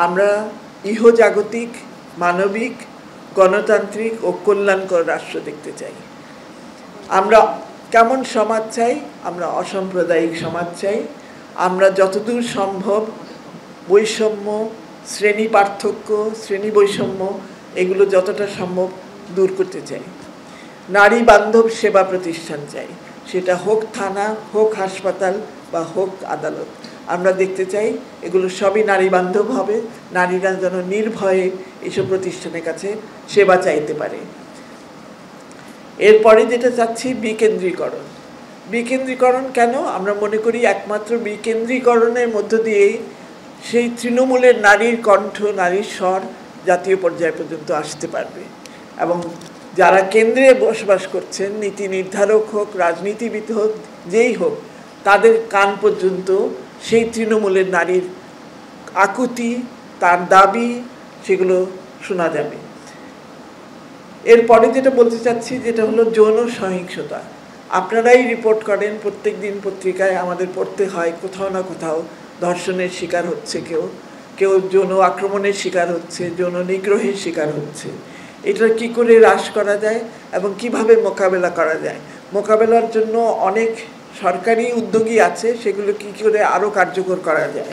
আমরা ইহজাগতিক, মানবিক, গণতান্ত্রিক ও কল্যাণকর রাষ্ট্র দেখতে চাই। আমরা কেমন সমাজ চাই? আমরা অসাম্প্রদায়িক সমাজ চাই। আমরা যতদূর সম্ভব বৈষম্য, শ্রেণী পার্থক্য, শ্রেণী বৈষম্য এগুলো যতটা সম্ভব দূর করতে চাই। নারী বান্ধব সেবা প্রতিষ্ঠান চাই, সেটা হোক থানা, হোক হাসপাতাল বা হোক আদালত। আমরা দেখতে চাই এগুলো সবই নারী বান্ধব হবে, নারীরা যেন নির্ভয়ে এসব প্রতিষ্ঠানের কাছে সেবা চাইতে পারে। এরপরে যেটা চাচ্ছি বিকেন্দ্রীকরণ। বিকেন্দ্রীকরণ কেন? আমরা মনে করি একমাত্র বিকেন্দ্রীকরণের মধ্য দিয়েই সেই তৃণমূলের নারীর কণ্ঠ, নারীর স্বর জাতীয় পর্যায় পর্যন্ত আসতে পারবে। এবং যারা কেন্দ্রে বসবাস করছেন, নীতি নির্ধারক হোক, রাজনীতিবিদ হোক, যেই হোক, তাদের কান পর্যন্ত সেই তৃণমূলের নারীর আকুতি, তার দাবি, সেগুলো শোনা যাবে। এরপরে যেটা বলতে চাচ্ছি, যেটা হলো যৌন সহিংসতা। আপনারাই রিপোর্ট করেন, প্রত্যেক দিন পত্রিকায় আমাদের পড়তে হয়, কোথাও না কোথাও ধর্ষণের শিকার হচ্ছে কেউ, কেউ যৌন আক্রমণের শিকার হচ্ছে, যৌন নিগ্রহের শিকার হচ্ছে। এটা কি করে হ্রাস করা যায় এবং কিভাবে মোকাবেলা করা যায়? মোকাবেলার জন্য অনেক সরকারি উদ্যোগই আছে, সেগুলো কি করে আরও কার্যকর করা যায়।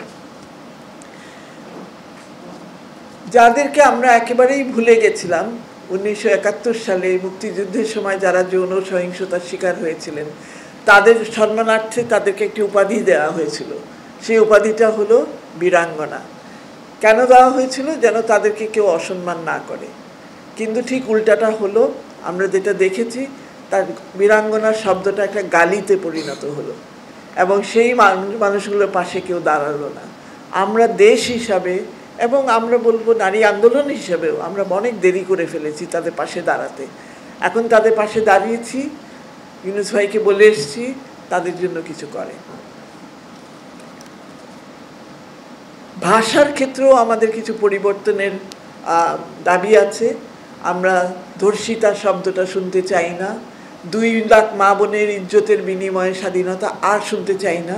যাদেরকে আমরা একেবারেই ভুলে গেছিলাম, 1971 সালে মুক্তিযুদ্ধের সময় যারা যৌন সহিংসতার শিকার হয়েছিলেন, তাদের সম্মানার্থে তাদেরকে একটি উপাধি দেওয়া হয়েছিল। সেই উপাধিটা হলো বীরাঙ্গনা। কেন দেওয়া হয়েছিল? যেন তাদেরকে কেউ অসম্মান না করে। কিন্তু ঠিক উল্টাটা হলো, আমরা যেটা দেখেছি, তার বীরাঙ্গনা শব্দটা একটা গালিতে পরিণত হলো এবং সেই মানুষগুলোর পাশে কেউ দাঁড়ালো না। আমরা দেশ হিসাবে এবং আমরা বলবো নারী আন্দোলন হিসাবেও আমরা অনেক দেরি করে ফেলেছি তাদের পাশে দাঁড়াতে। এখন তাদের পাশে দাঁড়িয়েছি, ইউনূস ভাইকে বলে এসেছি তাদের জন্য কিছু করে। ভাষার ক্ষেত্রেও আমাদের কিছু পরিবর্তনের দাবি আছে। আমরা ধর্ষিতা শব্দটা শুনতে চাই না। 2 লাখ মা বোনের ইজ্জতের বিনিময়ে স্বাধীনতা আর শুনতে চাই না।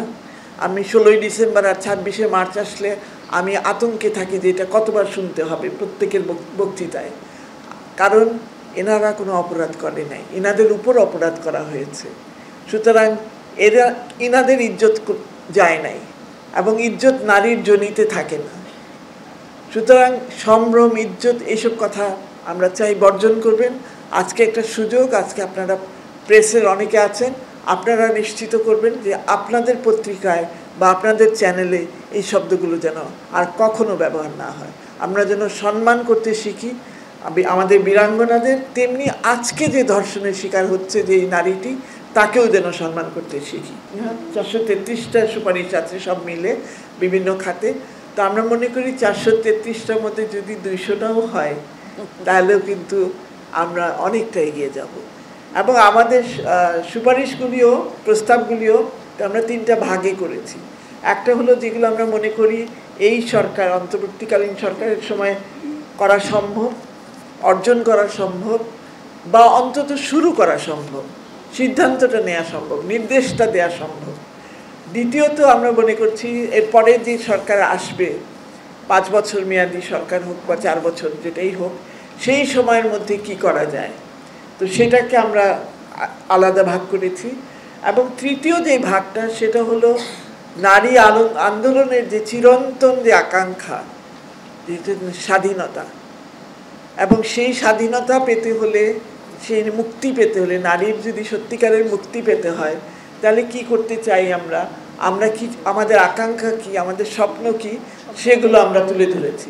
আমি 16ই ডিসেম্বর আর 26শে মার্চ আসলে আমি আতঙ্কে থাকি যে এটা কতবার শুনতে হবে প্রত্যেকের বক্তৃতায়। কারণ এনারা কোনো অপরাধ করে নাই, এনাদের উপর অপরাধ করা হয়েছে। সুতরাং এনাদের ইজ্জত যায় নাই এবং ইজ্জত নারীর জনিতে থাকে না। সুতরাং সম্ভ্রম, ইজ্জত, এইসব কথা আমরা চাই বর্জন করবেন। আজকে একটা সুযোগ, আজকে আপনারা প্রেসের অনেকে আছেন, আপনারা নিশ্চিত করবেন যে আপনাদের পত্রিকায় বা আপনাদের চ্যানেলে এই শব্দগুলো যেন আর কখনো ব্যবহার না হয়। আমরা যেন সম্মান করতে শিখি আমাদের বীরাঙ্গনাদের, তেমনি আজকে যে ধর্ষণের শিকার হচ্ছে যে এই নারীটি, তাকেও যেন সম্মান করতে শিখি। 433টা সুপারিশ আছে সব মিলে বিভিন্ন খাতে। তো আমরা মনে করি 433টার মধ্যে যদি 200টাও হয়, তাহলেও কিন্তু আমরা অনেকটা এগিয়ে যাব। এবং আমাদের সুপারিশগুলিও, প্রস্তাবগুলিও আমরা 3টা ভাগে করেছি। একটা হলো যেগুলো আমরা মনে করি এই সরকার, অন্তর্বর্তীকালীন সরকারের সময় করা সম্ভব, অর্জন করা সম্ভব, বা অন্তত শুরু করা সম্ভব, সিদ্ধান্তটা নেওয়া সম্ভব, নির্দেশটা দেওয়া সম্ভব। দ্বিতীয়ত আমরা মনে করছি এরপরে যে সরকার আসবে, 5 বছর মেয়াদি সরকার হোক বা 4 বছর, যেটাই হোক, সেই সময়ের মধ্যে কি করা যায়, তো সেটাকে আমরা আলাদা ভাগ করেছি। এবং তৃতীয় যে ভাগটা, সেটা হলো নারী আন্দোলনের যে চিরন্তন যে আকাঙ্ক্ষা, স্বাধীনতা, এবং সেই স্বাধীনতা পেতে হলে, সেই মুক্তি পেতে হলে, নারীর যদি সত্যিকারের মুক্তি পেতে হয়, তাহলে কি করতে চাই আমরা কি, আমাদের আকাঙ্ক্ষা কি, আমাদের স্বপ্ন কি, সেগুলো আমরা তুলে ধরেছি।